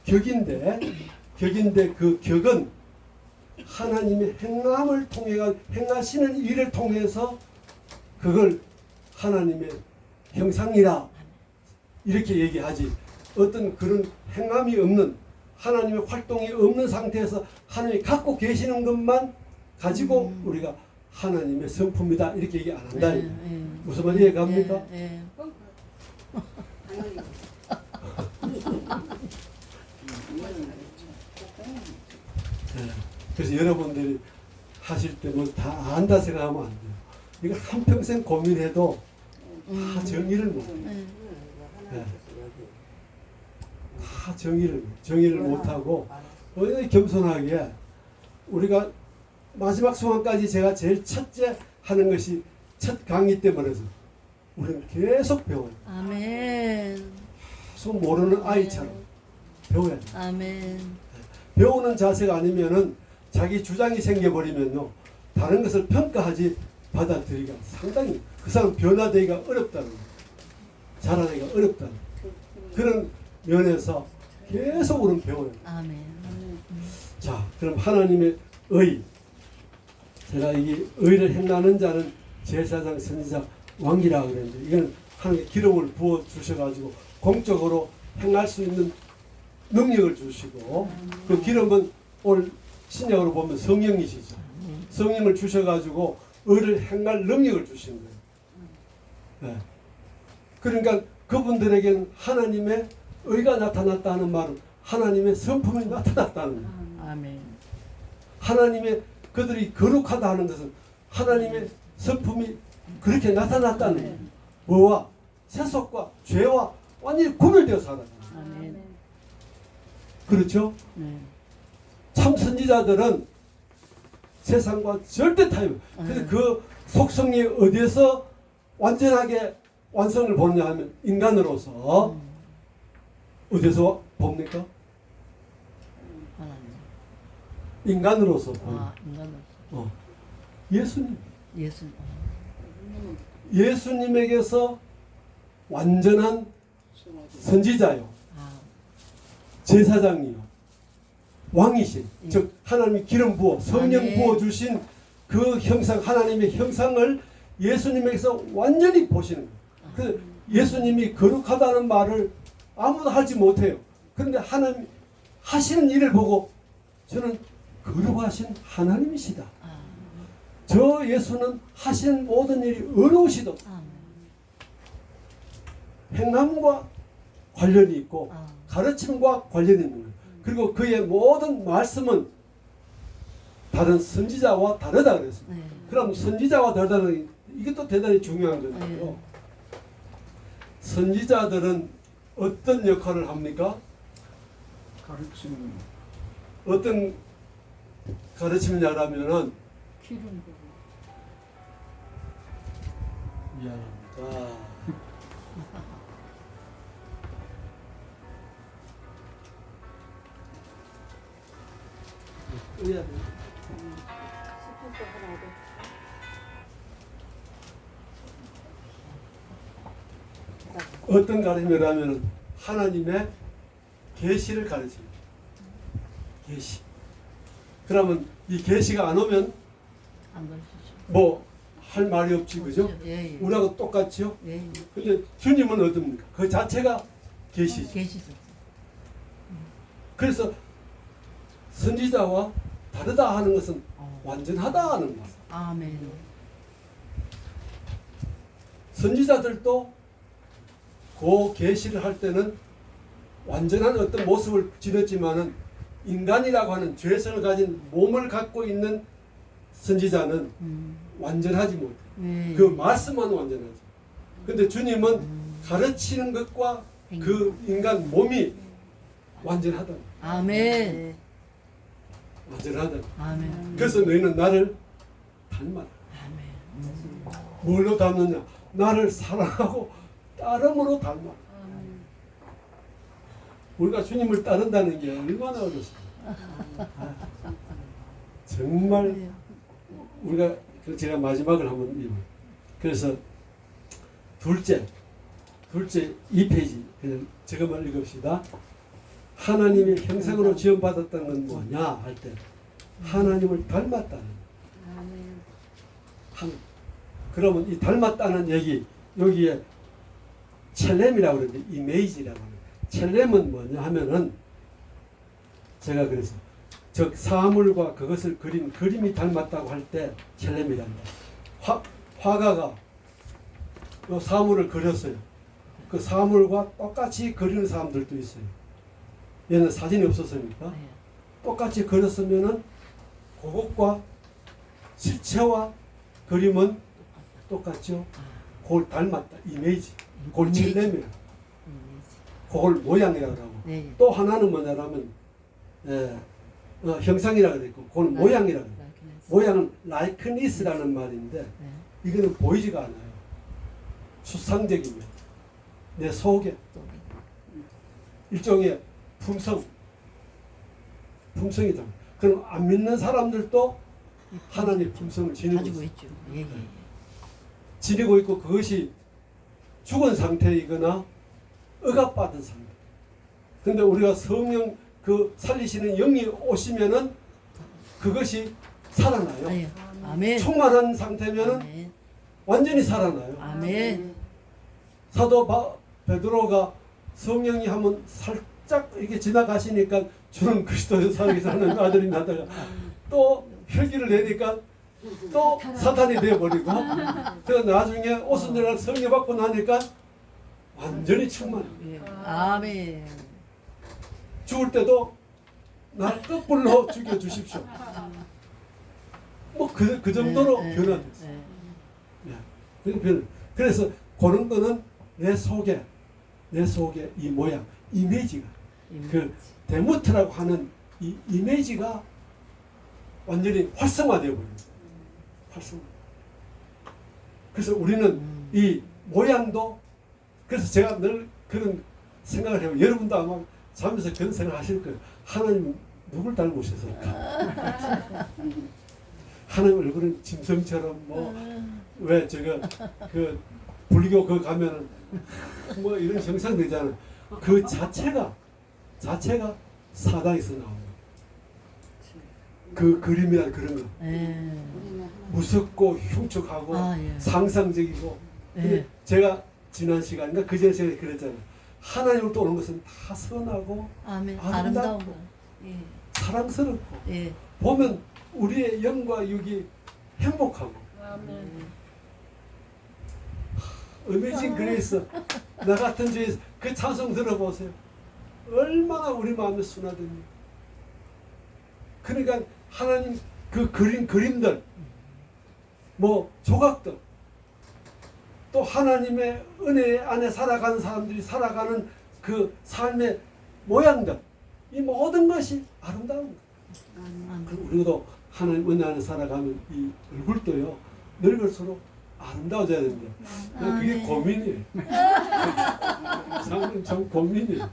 격인데 그 격은 하나님의 행함을 통해 행하시는 일을 통해서 그걸 하나님의 형상이라 이렇게 얘기하지 어떤 그런 행함이 없는 하나님의 활동이 없는 상태에서 하나님이 갖고 계시는 것만 가지고 우리가 하나님의 성품이다 이렇게 얘기 안 한다. 무슨 말 이해갑니까? 그래서 여러분들이 하실 때 뭐 다 안다 생각하면 안 돼요. 이거 한평생 고민해도 다 정의를 못해요. 네. 다 정의를 못하고 겸손하게 우리가 마지막 순간까지 제가 제일 첫째 하는 것이 첫 강의 때문에서 우리는 계속 배워요. 아멘. 계속 모르는 아이처럼 배워야 돼요. 아멘. 배우는 자세가 아니면은 자기 주장이 생겨버리면요 다른 것을 평가하지 받아들이기가 상당히 그 사람 변화되기가 어렵다는 거예요. 자라나기가 어렵다는 그런 면에서 계속 우리는 배워요. 아멘. 자, 그럼 하나님의 의 제가 이 의를 행하는 자는 제사장, 선지자, 왕이라 그랬는데 이건 하나님의 기름을 부어 주셔가지고 공적으로 행할 수 있는 능력을 주시고 그 기름은 오늘 신약으로 보면 성령이시죠. 성령을 주셔가지고 의를 행할 능력을 주신 거예요. 네. 그러니까 그분들에게는 하나님의 의가 나타났다는 말은 하나님의 성품이 나타났다는 거예요. 아멘. 하나님의 그들이 거룩하다 하는 것은 하나님의 성품이 그렇게 나타났다는 거예요. 뭐와? 세속과 죄와 완전히 구별되어 살아요. 아멘. 그렇죠? 네. 참 선지자들은 세상과 절대 타협. 그래서 그 속성이 어디에서 완전하게 완성을 보느냐 하면 인간으로서 어디서 봅니까? 하나님. 인간으로서 보는. 인간으로서. 예수님. 예수님. 예수님에게서 완전한 선지자요. 제사장이요. 왕이신. 즉 하나님이 기름 부어 성령 부어 주신 그 형상 하나님의 형상을 예수님에게서 완전히 보시는 거예요. 그 예수님이 거룩하다는 말을 아무도 하지 못해요. 그런데 하나님 하시는 일을 보고 저는 거룩하신 하나님이시다. 저 예수는 하시는 모든 일이 어려우시다. 행함과 관련이 있고 가르침과 관련이 있는 거예요. 그리고 그의 모든 말씀은 다른 선지자와 다르다 그랬어요. 그럼 선지자와 다르다는 이것도 대단히 중요한 거예요. 선지자들은 어떤 역할을 합니까? 가르치는 어떤 가르침이냐라면은 기름 미안합니다. 의아해. 어떤 가르침이라면 하나님의 계시를 가르칩니다. 계시. 그러면 이 계시가 안 오면 안 가르치죠. 뭐 할 말이 없지, 그죠? 예, 예. 우리하고 똑같죠? 예, 예. 근데 주님은 어떻습니까? 그 자체가 계시죠. 계시죠. 그래서 선지자와 다르다 하는 것은 완전하다는 것. 아멘. 선지자들도 그 계시를 할 때는 완전한 어떤 모습을 지녔지만은 인간이라고 하는 죄성을 가진 몸을 갖고 있는 선지자는 완전하지 못해. 네. 그 말씀만 완전하지. 근데 주님은 가르치는 것과 그 인간 몸이 완전하다. 아멘. 완전하다. 아멘. 그래서 너희는 나를 닮아라. 아멘. 뭘로 닮느냐? 나를 사랑하고 따름으로 닮아. 우리가 주님을 따른다는 게 얼마나 어렵습니까? 정말 우리가 제가 마지막을 한번 읽어요. 그래서 둘째 2페이지 그냥 저것만 읽읍시다. 하나님의 형상으로 지원받았다는 건 뭐냐 할 때 하나님을 닮았다는 그러면 이 닮았다는 얘기 여기에 첼렘이라고 그러는데 이메이지라고 하는 첼렘은 뭐냐 하면은 제가 그래서 즉 사물과 그것을 그린 그림이 닮았다고 할 때 첼렘이란다. 화가가 요 사물을 그렸어요. 그 사물과 똑같이 그리는 사람들도 있어요. 얘는 사진이 없었으니까 네. 똑같이 그렸으면은 그것과 실체와 그림은 똑같죠. 그걸 닮았다. 이미지. 그걸 첼렘이라. 그걸 모양이라고 하고. 네. 또 하나는 뭐냐면 형상이라고 되어 있고 그건 모양이라고 해요. 모양은 likeness라는 말인데 이거는 보이지가 않아요. 추상적이면 내 속에 일종의 품성이다. 그럼 안 믿는 사람들도 하나님의 품성을 지니고 가지고 있어요. 있죠. 예, 예. 지니고 있고 그것이 죽은 상태이거나 억압받은 상태. 근데 우리가 성령 그 살리시는 영이 오시면은 그것이 살아나요. 예. 아멘. 충만한 상태면은 아멘. 완전히 살아나요. 아멘. 사도 베드로가 성령이 한번 살짝 이렇게 지나가시니까 주는 그리스도의 살아계신 하나님 아들이 나다가 또 혈기를 내니까 또 사탄이 되어버리고 그래서 나중에 오순절날 성령 받고 나니까 완전히 충만해. 예. 아멘. 죽을 때도 날 끝불로 죽여주십시오. 뭐 그 정도로 변화됐어요. 그래서 그런 거는 내 속에 이 모양, 이미지가 그 데모트라고 하는 이 이미지가 완전히 활성화되어 버려요. 활성화. 그래서 우리는 이 모양도 그래서 제가 늘 그런 생각을 해요. 여러분도 아마 자면서 그런 생각을 하실 거예요. 하나님 누굴 닮으셨을까? 하나님 얼굴은 짐승처럼 왜 저거 그 불교 그 가면은 뭐 이런 형상 되잖아. 그 자체가 사당에서 나온 거. 그 그림이란 그런 거. 무섭고 흉측하고 상상적이고. 근데 제가 지난 시간인가 그전 시간에 그랬잖아요. 하나님을 떠오는 것은 다 선하고 아멘. 아름답고 예. 사랑스럽고 예. 보면 우리의 영과 육이 행복하고 어메이징 그레이스 나 같은 죄에서 그 찬송 들어보세요. 얼마나 우리 마음에 순화됩니까? 그러니까 하나님 그 그림들 뭐 조각들 또 하나님의 은혜 안에 살아가는 사람들이 살아가는 그 삶의 모양들 이 모든 것이 아름다운 거예요. 그리고 우리도 하나님 은혜 안에 살아가면 이 얼굴도요 늙을수록 아름다워져야 됩니다. 그게 고민이에요. 참 고민이에요.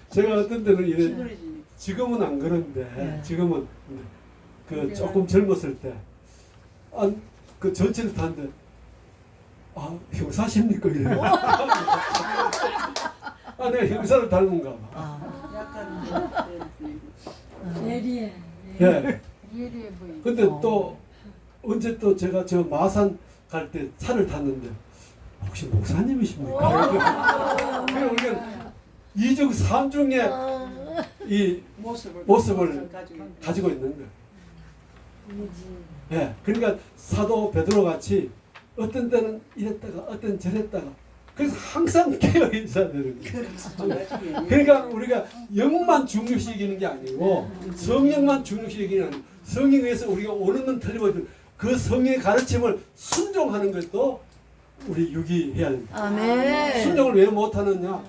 제가 어떤 때는 이래 지금은 안 그런데 지금은 그 조금 젊었을 때 그 전철을 탔는데 형사십니까? 이래요. 내가 형사를 닮은가 봐. 예리해. 예. 예리해 보이. 근데 또 언제 또 제가 저 마산 갈 때 차를 탔는데 혹시 목사님이십니까? 그래 우리가 이중 삼중의 이 모습을 가지고 있는 거예요. 예, 그러니까 사도 베드로 같이 어떤 때는 이랬다가 어떤 때는 저랬다가 그래서 항상 깨어 있어야 되는 거예요. 그러니까 우리가 영만 중요시키는 게 아니고 성령만 중요시키는 게 아니고 성령에 의해서 우리가 옳은 건 틀리고 그 성령의 가르침을 순종하는 것도 우리 유기해야 됩니다. 아멘. 순종을 왜 못하느냐?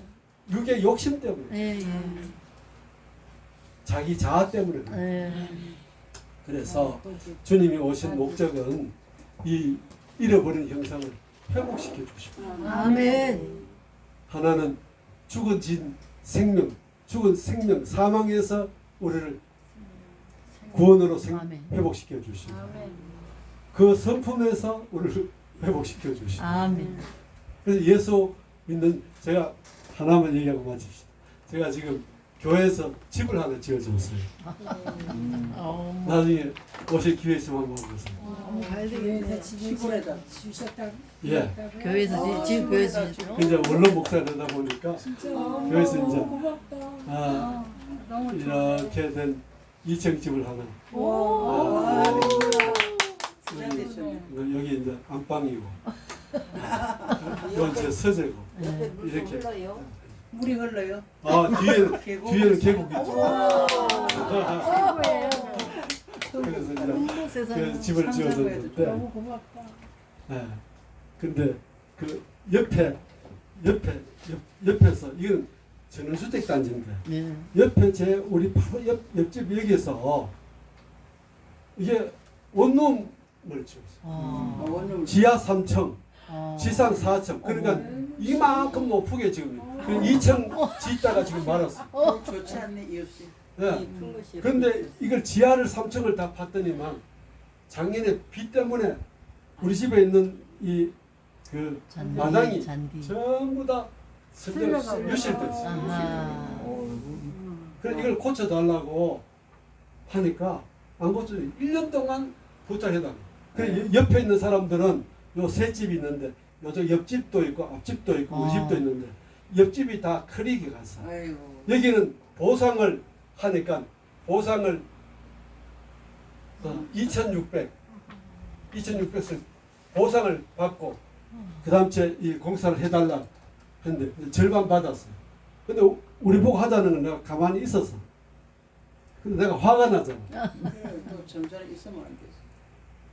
육의 욕심 때문에, 예, 예. 자기 자아 때문에. 예. 그래서 주님이 오신 목적은 이 잃어버린 형상을 회복시켜 주시고, 아멘. 하나는 죽은 생명, 사망에서 우리를 구원으로 아멘. 회복시켜 주시고, 아멘. 그 성품에서 우리를 회복시켜 주시고. 아멘. 그래서 예수 믿는, 제가 하나만 얘기하고 마칩시다. 제가 지금 교회에서 집을 하나 지어줬어요. 나중에 오실 기회 있으면 한번 보세요. 교회에서 시골에다 주셨다고. 예. 교회에서 지금 교회에서 이제 원로 목사 되다 보니까 교회에서 이제 고맙다. 너무 이렇게 된 2층 집을 하나. 와. 여기 이제 안방이고, 이건 제 서재고, 이렇게. 물이 흘러요. 아, 뒤에는 계곡이죠. 최고예요. 그래서 이제 세상에. 그 집을 지어줬는데, 너무 고맙다. 예. 근데 그 옆에서 이건 전원주택 단지인데, 네. 옆에 우리 바로 옆집 여기서 이게 원룸을 지었어요. 원룸 지하 3층, 어. 지상 4층. 그러니까 이만큼 높게 지금 2층 짓다가 지금 말았어. 좋지 않네 이웃이. 예. 그런데 이걸 지하를 3층을 다 팠더니만 작년에 비 때문에 우리 집에 있는 이 그 잔디, 마당이 잔디. 전부 다 쓸려가고. 유실됐어. 아하. 그래서 이걸 고쳐달라고 하니까 안 고쳐. 1년 동안 부탁해달라. 그래 옆에 있는 사람들은 요 세 집이 있는데 요저 옆집도 있고 앞집도 있고 우리 집도 있는데 옆집이 다 크리게 갔어. 아이고. 여기는 보상을 하니까 보상을 2,600을 보상을 받고 그 다음 주에 이 공사를 해달라 했는데 절반 받았어요. 근데 우리 보고 하자는 건 내가 가만히 있었어. 근데 내가 화가 나잖아. 또 점잖게 있으면 안 되지.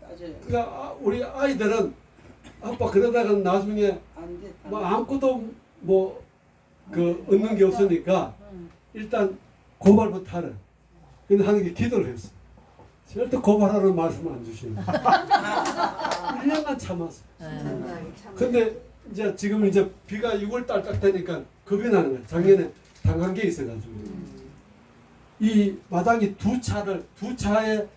따져야 그러니까 우리 아이들은 아빠 그러다가 나중에 안 돼. 뭐 아무것도 뭐 그 얻는 게 없으니까 일단 고발부터 하래. 근데 하는 게 기도를 했어. 절대 고발하라는 말씀을 안 주시는 거야. 1년간 참았어. 근데 이제 지금 이제 비가 6월달 딱 되니까 겁이 나는 거야. 작년에 당한 게 있어가지고 이 마당이 두 차에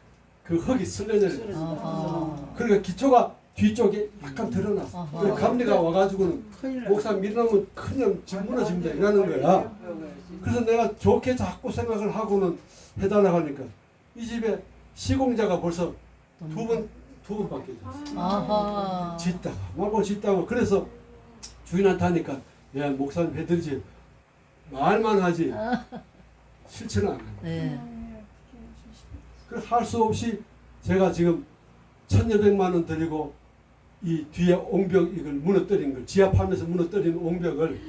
그 흙이 쓸려내려. 어허. 그러니까 기초가 뒤쪽에 약간 드러났어. 어허. 그래서 감리가 와가지고는 큰일 나. 목사 밀어놓으면 그냥 집 무너집니다 이러는 거야. 그래서 내가 좋게 자꾸 생각을 하고는 해달라고 하니까 이 집에 시공자가 벌써 두 번밖에 됐어. 아하. 짓다가 말고 짓다가 그래서 주인한테 하니까 야 목사님 해드리지 말만 하지 실천은 안 해. 네. 그래서 할 수 없이 제가 지금 1,200만 원 드리고 이 뒤에 옹벽 이걸 무너뜨린 걸 지하판에서 무너뜨린 옹벽을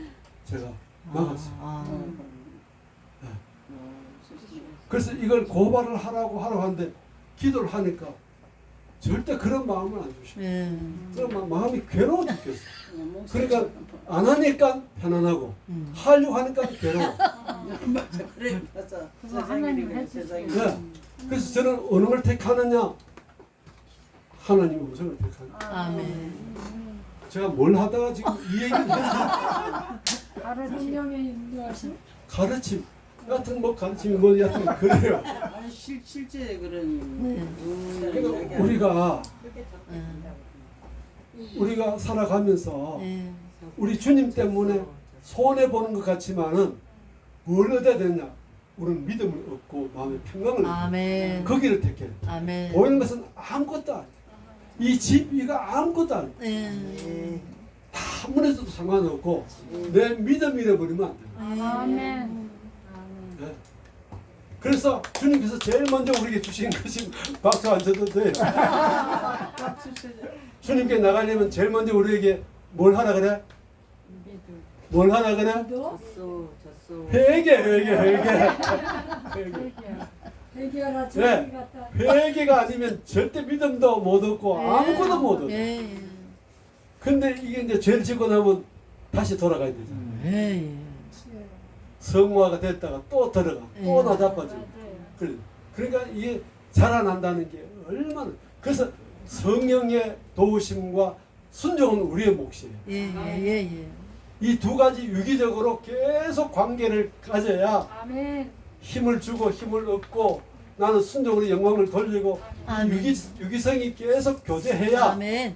제가 막았어요. 아. 그래서 이걸 고발을 하라고 하는데 기도를 하니까 절대 그런 마음을 안 주시고 네. 그런 마음이 괴로워 죽겠어. 그러니까 안 하니까 편안하고 하려고 하니까 괴로워. 맞아. 그래 맞아. 세상이니까 세상이. 네. 그래서 저는 어느 걸 택하느냐 하나님의 음성을 택하느냐. 아멘. 제가 뭘 하다가 지금 이 얘기를 했어요. 바로 성령의 인도하심. 가르침 같은 뭐 가르침이 뭐 여튼 그래요. 아니 실제 그런 그러니까 우리가 우리가 살아가면서 네. 우리 주님 때문에 손해 보는 것 같지만은 뭘 얻어야 되냐? 우리는 믿음을 얻고 마음의 평강을 얻고 아멘. 거기를 택해. 아멘. 보이는 것은 아무것도 아니야. 이 집 이거 아무것도 아니야. 네. 다 무너져도 상관없고 내 믿음 잃어버리면 안 돼. 아멘. 네. 그래서 주님께서 제일 먼저 우리에게 주신 것이 박수 안 쳐도 돼요. 주님께 나가려면 제일 먼저 우리에게 뭘 하라 그래? 뭘 하라 그래? 너? 졌소. 회개. 얘기하라 네. 저기 갔다. 회개가 아니면 절대 믿음도 못 얻고 아무것도 못 얻어. 예. 근데 이게 이제 죄를 짓고 나면 다시 돌아가야 되잖아. 예. 성화가 됐다가 또 들어가, 또 나자빠져. 맞아요. 그러니까 이게 자라난다는 게 얼마나. 그래서 성령의 도우심과 순종은 우리의 몫이에요. 예. 이 두 가지 유기적으로 계속 관계를 가져야 아멘. 힘을 주고 힘을 얻고 나는 순종으로 영광을 돌리고 아멘. 유기성이 계속 교제해야 아멘.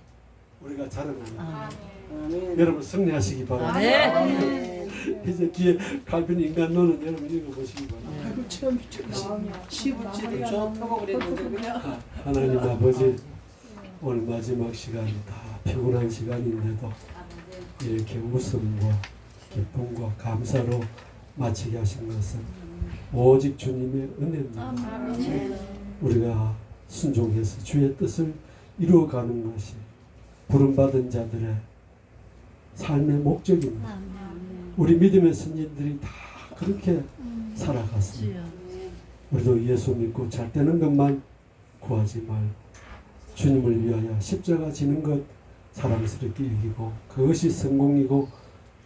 우리가 자라납니다. 아멘. 여러분 승리하시기 바랍니다. 아멘. 이제 뒤에 갈빈 인간론은 여러분 읽어보시기 바랍니다. 아이고 참 시부지도 좋다고 그랬는데 그냥. 하나님 아버지 오늘 마지막 시간이 다 피곤한 시간인데도 이렇게 웃음과 기쁨과 감사로 마치게 하신 것은 오직 주님의 은혜입니다. 우리가 순종해서 주의 뜻을 이루어가는 것이 부름받은 자들의 삶의 목적입니다. 우리 믿음의 선진들이 다 그렇게 살아갔습니다. 우리도 예수 믿고 잘 되는 것만 구하지 말고 주님을 위하여 십자가 지는 것 사랑스럽게 여기고 그것이 성공이고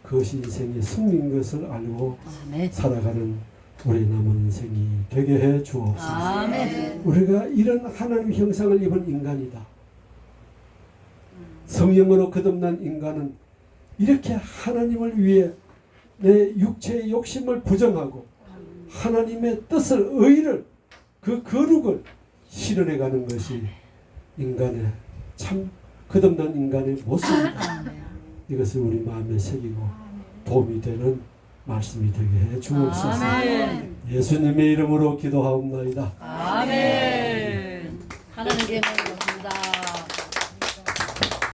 그것이 인생의 승리인 것을 알고 아멘. 살아가는 우리 남은 인생이 되게 해 주옵소서. 아멘. 우리가 이런 하나님 형상을 입은 인간이다. 성령으로 거듭난 인간은 이렇게 하나님을 위해 내 육체의 욕심을 부정하고 하나님의 뜻을 의를 그 거룩을 실현해가는 것이 인간의 참 거듭난 인간의 모습이다. 이것을 우리 마음에 새기고 도움이 되는 말씀이 되게 해 주옵소서. 아멘. 예수님의 이름으로 기도하옵나이다. 아멘. 하나님께 감사합니다.